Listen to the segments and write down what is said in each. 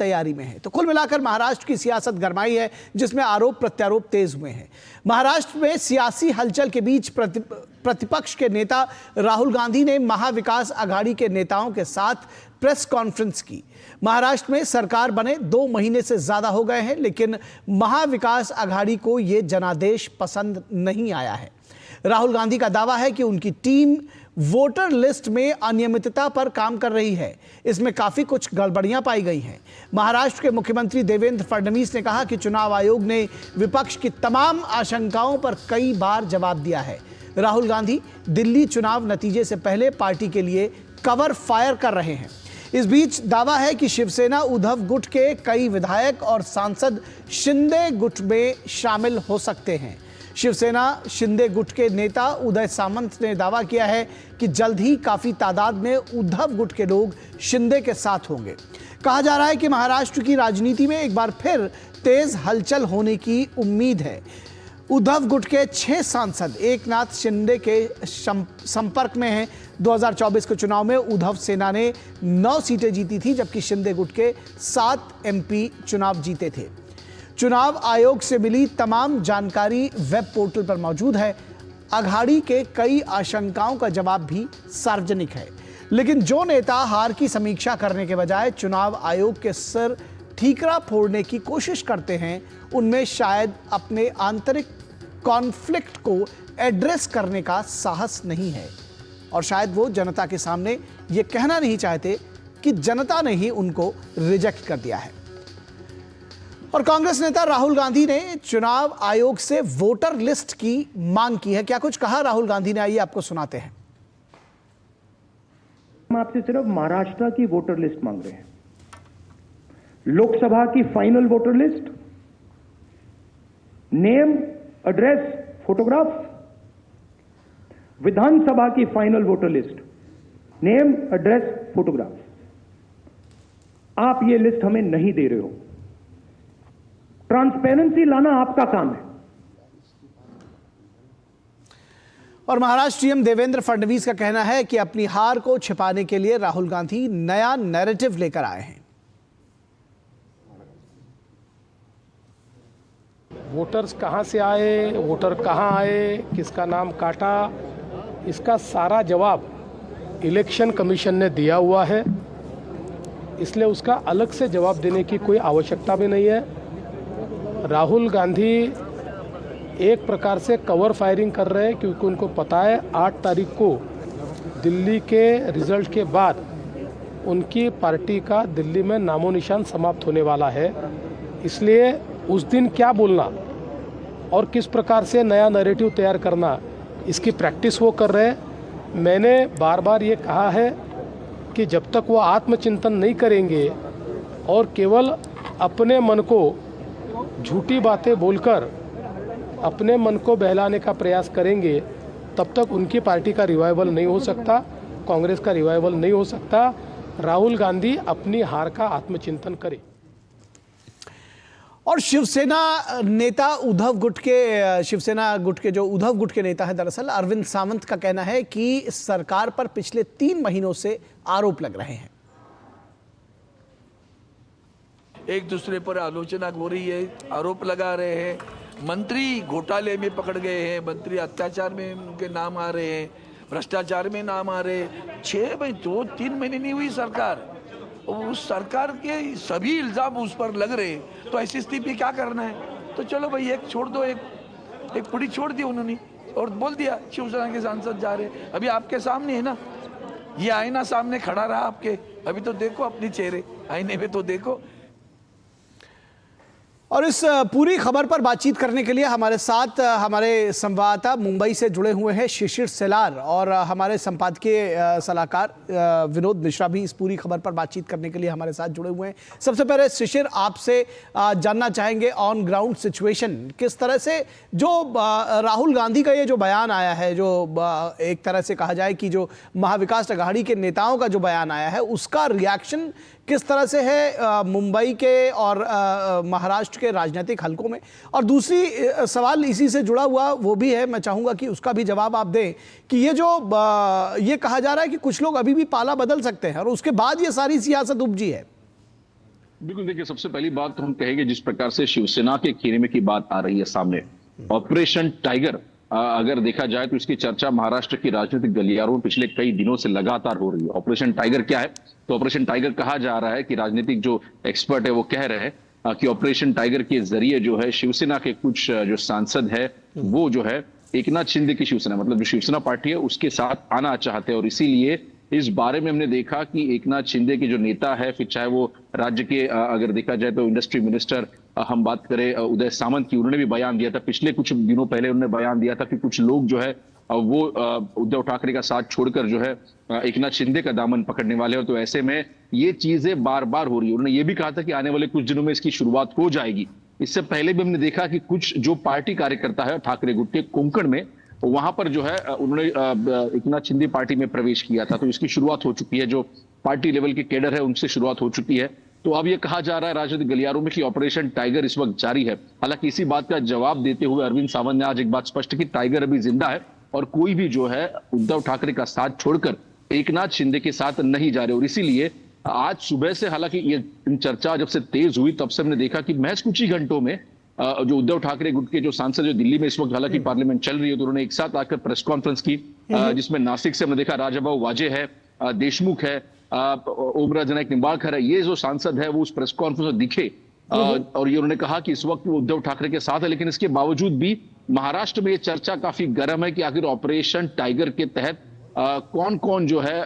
तैयारी में है। तो कुल मिलाकर महाराष्ट्र की सियासत गरमाई है, जिसमें आरोप प्रत्यारोप तेज हुए हैं। महाराष्ट्र में सियासी हलचल के बीच प्रतिपक्ष के नेता राहुल गांधी ने महाविकास आघाड़ी के नेताओं के साथ प्रेस कॉन्फ्रेंस की। महाराष्ट्र में सरकार बने 2 महीने से ज्यादा हो गए हैं, लेकिन महाविकास आघाड़ी को यह जनादेश पसंद नहीं आया है। राहुल गांधी का दावा है कि उनकी टीम वोटर लिस्ट में अनियमितता पर काम कर रही है। इसमें काफी कुछ गड़बड़ियां पाई गई हैं। महाराष्ट्र के मुख्यमंत्री देवेंद्र फडणवीस ने कहा कि चुनाव आयोग ने विपक्ष की तमाम आशंकाओं पर कई बार जवाब दिया है। राहुल गांधी दिल्ली चुनाव नतीजे से पहले पार्टी के लिए कवर फायर कर रहे हैं। इस बीच दावा है कि शिवसेना उद्धव गुट के कई विधायक और सांसद शिंदे गुट में शामिल हो सकते हैं। शिवसेना शिंदे गुट के नेता उदय सामंत ने दावा किया है कि जल्द ही काफी तादाद में उद्धव गुट के लोग शिंदे के साथ होंगे। कहा जा रहा है कि महाराष्ट्र की राजनीति में एक बार फिर तेज हलचल होने की उम्मीद है। उद्धव गुट के 6 सांसद एकनाथ शिंदे के संपर्क में हैं। 2024 के चुनाव में उद्धव सेना ने 9 सीटें जीती थी, जबकि शिंदे गुट के 7 MP चुनाव जीते थे। चुनाव आयोग से मिली तमाम जानकारी वेब पोर्टल पर मौजूद है। आघाड़ी के कई आशंकाओं का जवाब भी सार्वजनिक है, लेकिन जो नेता हार की समीक्षा करने के बजाय चुनाव आयोग के सिर ठीकरा फोड़ने की कोशिश करते हैं, उनमें शायद अपने आंतरिक कॉन्फ्लिक्ट को एड्रेस करने का साहस नहीं है, और शायद वो जनता के सामने ये कहना नहीं चाहते कि जनता ने ही उनको रिजेक्ट कर दिया है। और कांग्रेस नेता राहुल गांधी ने चुनाव आयोग से वोटर लिस्ट की मांग की है। क्या कुछ कहा राहुल गांधी ने, आइए आपको सुनाते हैं। हम आपसे सिर्फ महाराष्ट्र की वोटर लिस्ट मांग रहे हैं। लोकसभा की final voter list, name, address, photograph. Vidhan Sabha की final voter list, name, address, photograph. आप ये लिस्ट हमें नहीं दे रहे हो। ट्रांसपेरेंसी लाना आपका काम है। और महाराष्ट्र सीएम देवेंद्र फडणवीस का कहना है कि अपनी हार को छिपाने के लिए राहुल गांधी नया नैरेटिव लेकर आए हैं। वोटर्स कहां से आए, वोटर कहां आए, किसका नाम काटा, इसका सारा जवाब इलेक्शन कमीशन ने दिया हुआ है, इसलिए उसका अलग से जवाब देने की कोई आवश्यकता भी नहीं है। राहुल गांधी एक प्रकार से कवर फायरिंग कर रहे हैं, क्योंकि उनको पता है 8 तारीख को दिल्ली के रिजल्ट के बाद उनकी पार्टी का दिल्ली में नामो निशान समाप्त होने वाला है। इसलिए उस दिन क्या बोलना और किस प्रकार से नया नैरेटिव तैयार करना, इसकी प्रैक्टिस वो कर रहे हैं। मैंने बार बार ये कहा है कि जब तक वो आत्मचिंतन नहीं करेंगे और केवल अपने मन को झूठी बातें बोलकर अपने मन को बहलाने का प्रयास करेंगे, तब तक उनकी पार्टी का रिवाइवल नहीं हो सकता, कांग्रेस का रिवाइवल नहीं हो सकता। राहुल गांधी अपनी हार का आत्मचिंतन करें। और शिवसेना गुट के जो उद्धव गुट के नेता है, दरअसल अरविंद सावंत का कहना है कि सरकार पर पिछले 3 महीनों से आरोप लग रहे हैं। एक दूसरे पर आलोचना हो रही है, आरोप लगा रहे हैं। मंत्री घोटाले में पकड़ गए हैं, मंत्री अत्याचार में उनके नाम आ रहे हैं, भ्रष्टाचार में नाम आ रहे हैं। 2-3 महीने नहीं हुई सरकार, उस सरकार के सभी इल्जाम उस पर लग रहे हैं। तो ऐसी स्थिति में क्या करना है? तो चलो भाई एक छोड़ दो, एक पुड़ी छोड़ दी उन्होंने और बोल दिया शिवसेना के सांसद जा रहे हैं। अभी आपके सामने है ना, ये आईना सामने खड़ा रहा आपके, अभी तो देखो अपने चेहरे आईने में तो देखो। और इस पूरी खबर पर बातचीत करने के लिए हमारे साथ हमारे संवाददाता मुंबई से जुड़े हुए हैं शिशिर सेलार, और हमारे संपादकीय सलाहकार विनोद मिश्रा भी इस पूरी खबर पर बातचीत करने के लिए हमारे साथ जुड़े हुए हैं। सबसे पहले शिशिर, आपसे जानना चाहेंगे ऑन ग्राउंड सिचुएशन किस तरह से, जो राहुल गांधी का ये जो बयान आया है, जो एक तरह से कहा जाए कि जो महाविकास आघाड़ी के नेताओं का जो बयान आया है, उसका रिएक्शन किस तरह से है मुंबई के और महाराष्ट्र के राजनीतिक हलकों में? और दूसरी सवाल इसी से जुड़ा हुआ वो भी है, मैं चाहूंगा कि उसका भी जवाब आप दें कि ये जो ये कहा जा रहा है कि कुछ लोग अभी भी पाला बदल सकते हैं और उसके बाद ये सारी सियासत उपजी है। बिल्कुल, देखिए सबसे पहली बात तो हम कहेंगे जिस प्रकार से शिवसेना के खेमे की बात आ रही है सामने, ऑपरेशन टाइगर अगर देखा जाए तो इसकी चर्चा महाराष्ट्र की राजनीतिक गलियारों में पिछले कई दिनों से लगातार हो रही है। ऑपरेशन टाइगर क्या है? तो ऑपरेशन टाइगर कहा जा रहा है कि राजनीतिक जो एक्सपर्ट है वो कह रहे हैं कि ऑपरेशन टाइगर के जरिए जो है शिवसेना के कुछ जो सांसद है वो जो है एकनाथ शिंदे की शिवसेना, मतलब जो शिवसेना पार्टी है उसके साथ आना चाहते हैं। और इसीलिए इस बारे में हमने देखा कि एकनाथ शिंदे के जो नेता है, फिर चाहे वो राज्य के अगर देखा जाए तो इंडस्ट्री मिनिस्टर हम बात करें उदय सामंत की, उन्होंने भी बयान दिया था, पिछले कुछ दिनों पहले उन्होंने बयान दिया था कि कुछ लोग जो है वो उद्धव ठाकरे का साथ छोड़कर जो है एकनाथ शिंदे का दामन पकड़ने वाले हो। तो ऐसे में ये चीजें बार बार हो रही है। उन्होंने ये भी कहा था कि आने वाले कुछ दिनों में इसकी शुरुआत हो जाएगी। इससे पहले भी हमने देखा कि कुछ जो पार्टी कार्यकर्ता है ठाकरे गुट के कोंकण में, वहां पर जो है उन्होंने एकनाथ शिंदे पार्टी में प्रवेश किया था। तो इसकी शुरुआत हो चुकी है, जो पार्टी लेवल के कैडर है उनसे शुरुआत हो चुकी है। तो अब ये कहा जा रहा है राजनीतिक गलियारों में कि ऑपरेशन टाइगर इस वक्त जारी है। हालांकि इसी बात का जवाब देते हुए अरविंद सावंत ने आज एक बात स्पष्ट की, टाइगर अभी जिंदा है और कोई भी जो है उद्धव ठाकरे का साथ छोड़कर एकनाथ शिंदे के साथ नहीं जा रहे। और इसीलिए आज सुबह से, हालांकि ये चर्चा जब से तेज हुई तब से हमने देखा कि महज कुछ ही घंटों में जो उद्धव ठाकरे गुट के जो सांसद जो दिल्ली में इस वक्त हालांकि पार्लियामेंट चल रही है, तो उन्होंने एक साथ आकर प्रेस कॉन्फ्रेंस की, जिसमें नासिक से हमने देखा राजाभाऊ वाजे है, देशमुख है, ओमराज नायक निंबाळकर है, ये जो सांसद है वो उस प्रेस कॉन्फ्रेंस में दिखे और ये उन्होंने कहा कि इस वक्त वो उद्धव ठाकरे के साथ है। लेकिन इसके बावजूद भी महाराष्ट्र में ये चर्चा काफी गर्म है कि आखिर ऑपरेशन टाइगर के तहत कौन कौन जो है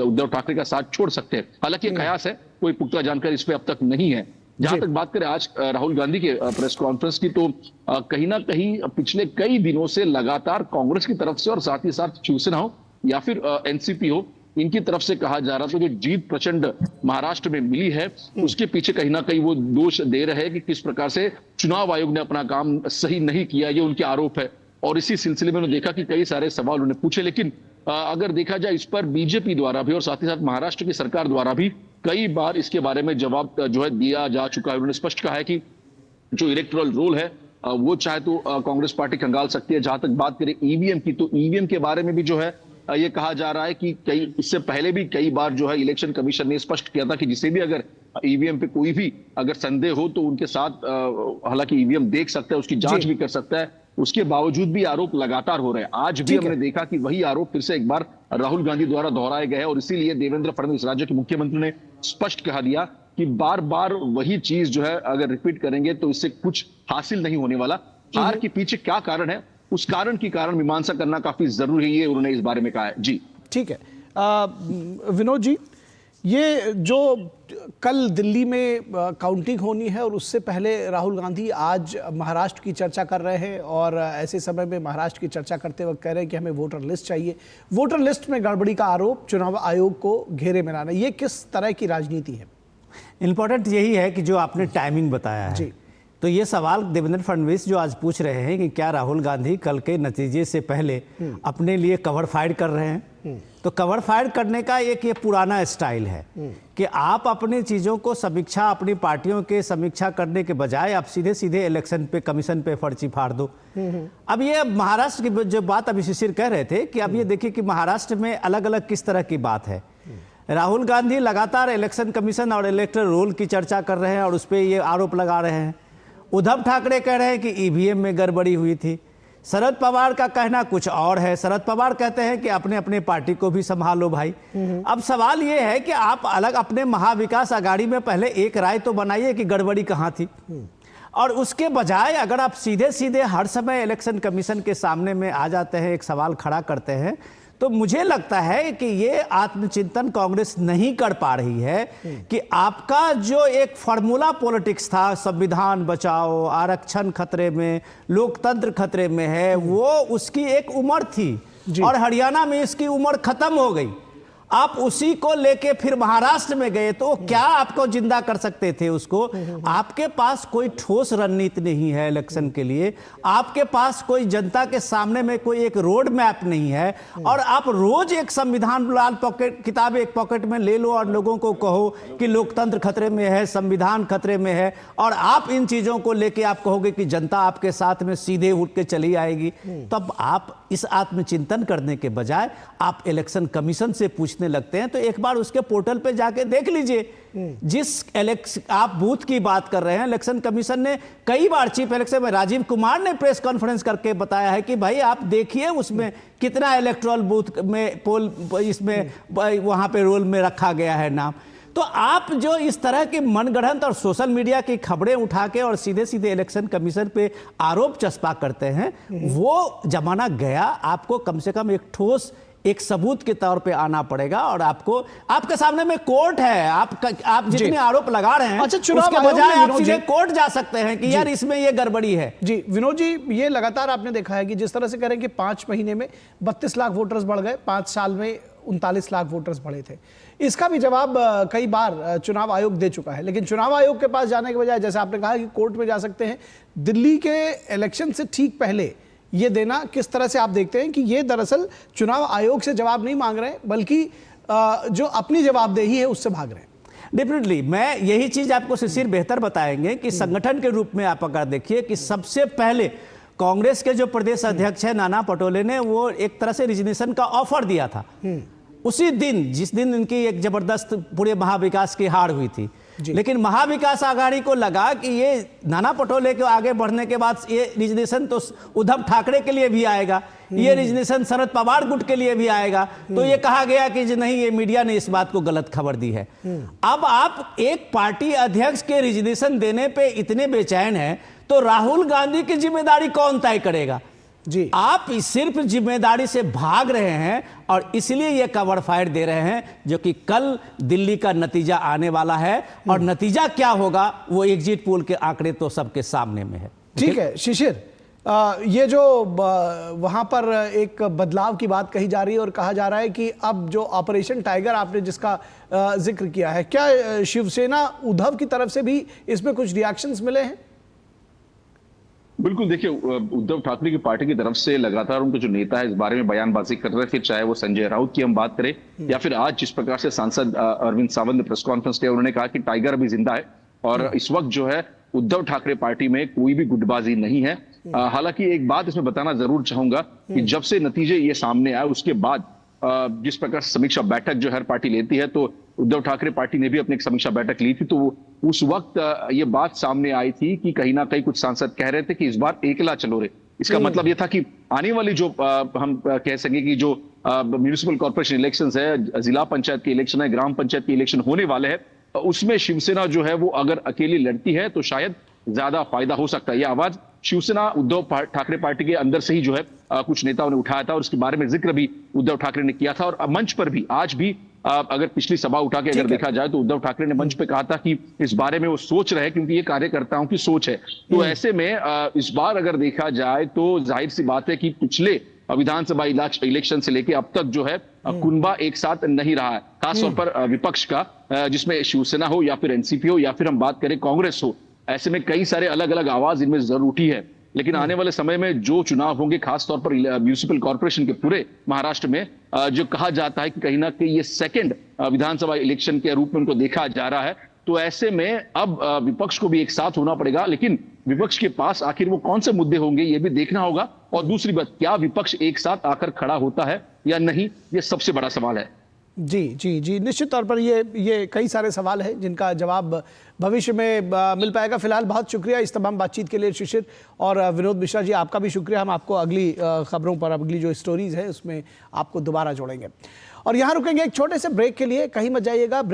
उद्धव ठाकरे का साथ छोड़ सकते हैं। हालांकि कयास है, कोई पुख्ता जानकारी इस पे अब तक नहीं है। जहां तक बात करें आज राहुल गांधी के प्रेस कॉन्फ्रेंस की, तो कहीं ना कहीं पिछले कई दिनों से लगातार कांग्रेस की तरफ से और साथ ही साथ शिवसेना हो या फिर एनसीपी हो, इनकी तरफ से कहा जा रहा था जो जीत प्रचंड महाराष्ट्र में मिली है उसके पीछे कहीं ना कहीं वो दोष दे रहे हैं कि किस प्रकार से चुनाव आयोग ने अपना काम सही नहीं किया, ये उनके आरोप है। और इसी सिलसिले में उन्होंने देखा कि कई सारे सवाल उन्होंने पूछे, लेकिन अगर देखा जाए इस पर बीजेपी द्वारा भी और साथ ही साथ महाराष्ट्र की सरकार द्वारा भी कई बार इसके बारे में जवाब जो है दिया जा चुका है। उन्होंने स्पष्ट कहा है कि जो इलेक्टोरल रोल है वो चाहे तो कांग्रेस पार्टी खंगाल सकती है। जहां तक बात करें ईवीएम की, तो ईवीएम के बारे में भी जो है ये कहा जा रहा है कि इससे पहले भी कई बार जो है इलेक्शन कमीशन ने स्पष्ट किया था कि जिसे भी अगर ईवीएम पे कोई भी अगर संदेह हो तो उनके साथ हालांकि ईवीएम देख सकता है, उसकी जांच भी कर सकता है। उसके बावजूद भी आरोप लगातार हो रहे हैं। आज भी हमने देखा कि वही आरोप फिर से एक बार राहुल गांधी द्वारा दोहराए गए हैं और इसीलिए देवेंद्र फडणवीस राज्य के मुख्यमंत्री ने स्पष्ट कहा दिया कि बार बार वही चीज जो है अगर रिपीट करेंगे तो इससे कुछ हासिल नहीं होने वाला। हार के पीछे क्या कारण है, उस कारण की कारण मीमांसा करना काफी जरूरी है, ये उन्होंने इस बारे में कहा है। जी ठीक है। विनोद जी, ये जो कल दिल्ली में काउंटिंग होनी है और उससे पहले राहुल गांधी आज महाराष्ट्र की चर्चा कर रहे हैं और ऐसे समय में महाराष्ट्र की चर्चा करते वक्त कह रहे हैं कि हमें वोटर लिस्ट चाहिए। वोटर लिस्ट में गड़बड़ी का आरोप चुनाव आयोग को घेरे में लाना, ये किस तरह की राजनीति है? इम्पोर्टेंट यही है कि जो आपने टाइमिंग बताया है, तो ये सवाल देवेंद्र फडणवीस जो आज पूछ रहे हैं कि क्या राहुल गांधी कल के नतीजे से पहले अपने लिए कवर फायर कर रहे हैं, तो कवर फायर करने का एक ये पुराना स्टाइल है कि आप अपनी चीज़ों को समीक्षा, अपनी पार्टियों के समीक्षा करने के बजाय आप सीधे सीधे इलेक्शन पे कमीशन पे फर्जी फाड़ दो। अब ये महाराष्ट्र की जो बात अभी शिशिर कह रहे थे कि अब ये देखिए कि महाराष्ट्र में अलग अलग किस तरह की बात है। राहुल गांधी लगातार इलेक्शन कमीशन और इलेक्टोरल रोल की चर्चा कर रहे हैं और उस पर ये आरोप लगा रहे हैं। उद्धव ठाकरे कह रहे हैं कि ईवीएम में गड़बड़ी हुई थी। शरद पवार का कहना कुछ और है। शरद पवार कहते हैं कि अपने अपने पार्टी को भी संभालो भाई। अब सवाल ये है कि आप अलग अपने महाविकास आघाड़ी में पहले एक राय तो बनाइए कि गड़बड़ी कहाँ थी, और उसके बजाय अगर आप सीधे सीधे हर समय इलेक्शन कमीशन के सामने में आ जाते हैं, एक सवाल खड़ा करते हैं, तो मुझे लगता है कि ये आत्मचिंतन कांग्रेस नहीं कर पा रही है कि आपका जो एक फार्मूला पॉलिटिक्स था, संविधान बचाओ, आरक्षण खतरे में, लोकतंत्र खतरे में है, वो उसकी एक उम्र थी और हरियाणा में इसकी उम्र खत्म हो गई। आप उसी को लेके फिर महाराष्ट्र में गए तो क्या आपको जिंदा कर सकते थे उसको? आपके पास कोई ठोस रणनीति नहीं है इलेक्शन के लिए, आपके पास कोई जनता के सामने में कोई एक रोड मैप नहीं है, और आप रोज एक संविधान लाल पॉकेट किताब एक पॉकेट में ले लो और लोगों को कहो कि लोकतंत्र खतरे में है, संविधान खतरे में है, और आप इन चीजों को लेके आप कहोगे कि जनता आपके साथ में सीधे उठ के चली आएगी। तब आप इस आत्मचिंतन करने के बजाय आप इलेक्शन कमीशन से पूछते पूछने लगते हैं, तो एक बार उसके पोर्टल पे जाके देख लीजिए। जिस आप बूथ की बात कर रहे हैं, इलेक्शन कमीशन ने कई बार, चीफ इलेक्शन में राजीव कुमार ने प्रेस कॉन्फ्रेंस करके बताया है कि भाई आप देखिए उसमें कितना इलेक्ट्रल बूथ में पोल इसमें वहां पे रोल में रखा गया है नाम। तो आप जो इस तरह की मनगढ़ंत और सोशल मीडिया की खबरें उठा के और सीधे सीधे इलेक्शन कमीशन पे आरोप चस्पा करते हैं, वो जमाना गया। आपको कम से कम एक ठोस एक सबूत के तौर पे आना पड़ेगा, और आपको, आपके सामने में कोर्ट है, आप जितने आरोप लगा रहे हैं, अच्छा, चुनाव उसके बजाय आप सीधे कोर्ट जा सकते हैं कि यार इसमें ये गड़बड़ी है। जी विनोद जी, ये लगातार आपने देखा है कि जिस तरह से करें कि 5 महीने में 32 लाख वोटर्स बढ़ गए, 5 साल में 39 लाख वोटर्स बढ़े थे। इसका भी जवाब कई बार चुनाव आयोग दे चुका है, लेकिन चुनाव आयोग के पास जाने के बजाय, जैसे आपने कहा कि कोर्ट में जा सकते हैं, दिल्ली के इलेक्शन से ठीक पहले ये देना, किस तरह से आप देखते हैं कि ये दरअसल चुनाव आयोग से जवाब नहीं मांग रहे हैं, बल्कि जो अपनी जवाबदेही है उससे भाग रहे हैं? डेफिनेटली, मैं यही चीज आपको शिशिर बेहतर बताएंगे कि संगठन के रूप में आप अगर देखिए कि सबसे पहले कांग्रेस के जो प्रदेश अध्यक्ष है नाना पटोले ने वो एक तरह से रिजर्वेशन का ऑफर दिया था उसी दिन, जिस दिन इनकी एक जबरदस्त पूरे महाविकास की हार हुई थी। लेकिन महाविकास आघाड़ी को लगा कि ये नाना पटोले के आगे बढ़ने के बाद ये रिजर्वेशन तो उद्धव ठाकरे के लिए भी आएगा, ये रिजर्वेशन शरद पवार गुट के लिए भी आएगा, तो ये कहा गया कि नहीं, ये मीडिया ने इस बात को गलत खबर दी है। अब आप एक पार्टी अध्यक्ष के रिजर्वेशन देने पे इतने बेचैन हैं, तो राहुल गांधी की जिम्मेदारी कौन तय करेगा? जी, आप सिर्फ जिम्मेदारी से भाग रहे हैं और इसलिए ये कवर फायर दे रहे हैं, जो कि कल दिल्ली का नतीजा आने वाला है, और नतीजा क्या होगा वो एग्जिट पोल के आंकड़े तो सबके सामने में है। ठीक है शिशिर, ये जो वहां पर एक बदलाव की बात कही जा रही है और कहा जा रहा है कि अब जो ऑपरेशन टाइगर आपने जिसका जिक्र किया है, क्या शिवसेना उद्धव की तरफ से भी इसमें कुछ रिएक्शंस मिले हैं? बिल्कुल, देखिए उद्धव ठाकरे की पार्टी की तरफ से लगातार उनके जो नेता है इस बारे में बयानबाजी कर रहे हैं, फिर चाहे वो संजय राउत की हम बात करें या फिर आज जिस प्रकार से सांसद अरविंद सावंत ने प्रेस कॉन्फ्रेंस किया, उन्होंने कहा कि टाइगर अभी जिंदा है और इस वक्त जो है उद्धव ठाकरे पार्टी में कोई भी गुटबाजी नहीं है। हालांकि एक बात इसमें बताना जरूर चाहूंगा कि जब से नतीजे ये सामने आए उसके बाद जिस प्रकार समीक्षा बैठक जो हर पार्टी लेती है, तो उद्धव ठाकरे पार्टी ने भी अपनी एक समीक्षा बैठक ली थी, तो उस वक्त ये बात सामने आई थी कि कहीं ना कहीं कुछ सांसद कह रहे थे कि इस बार एकला चलो रे। इसका मतलब ये था कि आने वाली जो हम कह सके कि जो म्यूनिसिपल कॉर्पोरेशन इलेक्शंस है, जिला पंचायत के इलेक्शन है, ग्राम पंचायत के इलेक्शन होने वाले हैं, उसमें शिवसेना जो है वो अगर अकेली लड़ती है तो शायद ज्यादा फायदा हो सकता है। यह आवाज शिवसेना उद्धव ठाकरे पार्टी के अंदर से ही जो है कुछ नेताओं ने उठाया था और उसके बारे में जिक्र भी उद्धव ठाकरे ने किया था। और मंच पर भी आज भी अगर पिछली सभा उठा के अगर देखा जाए तो उद्धव ठाकरे ने मंच पे कहा था कि इस बारे में वो सोच रहे हैं, क्योंकि ये कार्यकर्ताओं की सोच है। तो ऐसे में इस बार अगर देखा जाए तो जाहिर सी बात है कि पिछले विधानसभा इलेक्शन से लेके अब तक जो है कुनबा एक साथ नहीं रहा है, खासतौर पर विपक्ष का, जिसमें शिवसेना हो या फिर एनसीपी हो या फिर हम बात करें कांग्रेस हो। ऐसे में कई सारे अलग अलग आवाज इनमें जरूर उठी है। लेकिन आने वाले समय में जो चुनाव होंगे, खासतौर पर म्यूनिसिपल कॉर्पोरेशन के पूरे महाराष्ट्र में, जो कहा जाता है कि कहीं ना कहीं ये सेकंड विधानसभा इलेक्शन के रूप में उनको देखा जा रहा है, तो ऐसे में अब विपक्ष को भी एक साथ होना पड़ेगा। लेकिन विपक्ष के पास आखिर वो कौन से मुद्दे होंगे ये भी देखना होगा, और दूसरी बात, क्या विपक्ष एक साथ आकर खड़ा होता है या नहीं, ये सबसे बड़ा सवाल है। जी जी जी, निश्चित तौर पर ये कई सारे सवाल हैं जिनका जवाब भविष्य में मिल पाएगा। फिलहाल बहुत शुक्रिया इस तमाम बातचीत के लिए शिशिर, और विनोद मिश्रा जी आपका भी शुक्रिया। हम आपको अगली खबरों पर, अगली जो स्टोरीज है उसमें आपको दोबारा जोड़ेंगे। और यहाँ रुकेंगे एक छोटे से ब्रेक के लिए, कहीं मत जाइएगा। ब्रेक